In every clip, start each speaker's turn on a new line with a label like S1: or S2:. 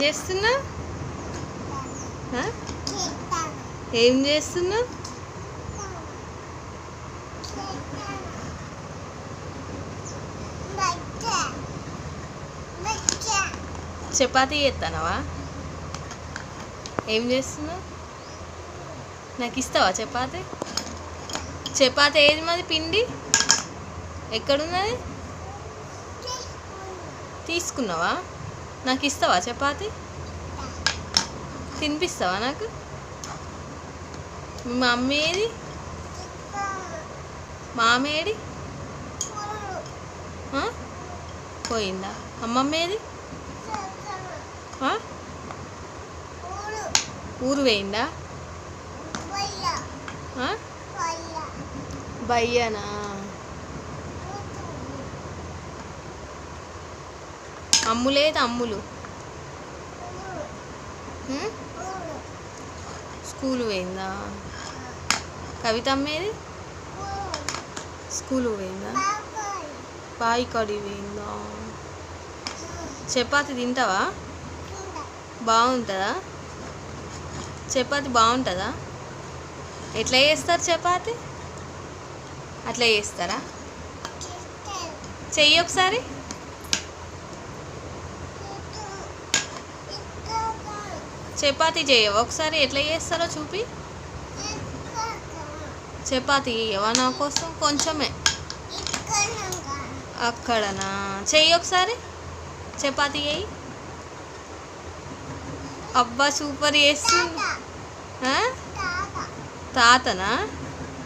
S1: చేస్తున్నా ఏం చేస్తున్నా చపాతీ చేస్తానవా ఏం చేస్తున్నావు నాకు ఇస్తావా చపాతీ చపాతీ ఏది మాది పిండి ఎక్కడున్నది తీసుకున్నావా నాకు ఇస్తావా చపాతీ తినిపిస్తావా నాకు మీ మమ్మీ ఏది మామ ఏది పోయిందా అమ్మమ్మ ఏది ఊరు పోయిందా భయ్యానా అమ్ములేదు అమ్ములు స్కూల్ పోయిందా కవిత అమ్మేది స్కూల్ పోయిందా బాయి కడి పోయిందా చపాతీ తింటావా బాగుంటుందా చపాతీ బాగుంటుందా ఎట్లా చేస్తారు చపాతీ అట్లా చేస్తారా చెయ్యి ఒకసారి చపాతీ చేయవా ఒకసారి ఎట్లా చేస్తారో చూపి చపాతీ చేయవా నా కోసం కొంచెమే అక్కడనా చెయ్యి ఒకసారి చపాతీ చేయి అబ్బా సూపర్ చేస్తుంది తాతనా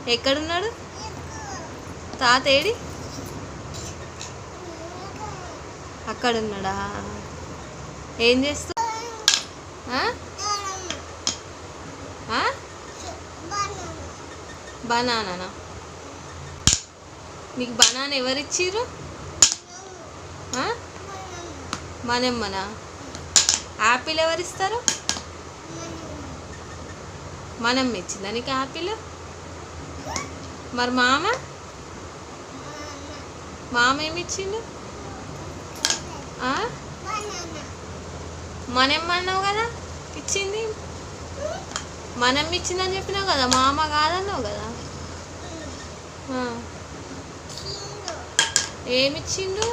S1: ఎక్కడున్నాడు తాత ఏడి అక్కడున్నాడా ఏం చేస్తూ బనానా నీకు బనానా ఎవరిచ్చిర్రు మనమ్మనా యాపిల్ ఎవరిస్తారు మనమ్మ ఇచ్చిందా నీకు యాపిల్ మరి మామ ఏమి ఇచ్చిండు మనమ్మ అన్నావు కదా ఇచ్చింది మనమ్మ ఇచ్చిందని చెప్పినావు కదా మామ కాదన్నావు కదా ఏమిచ్చిండు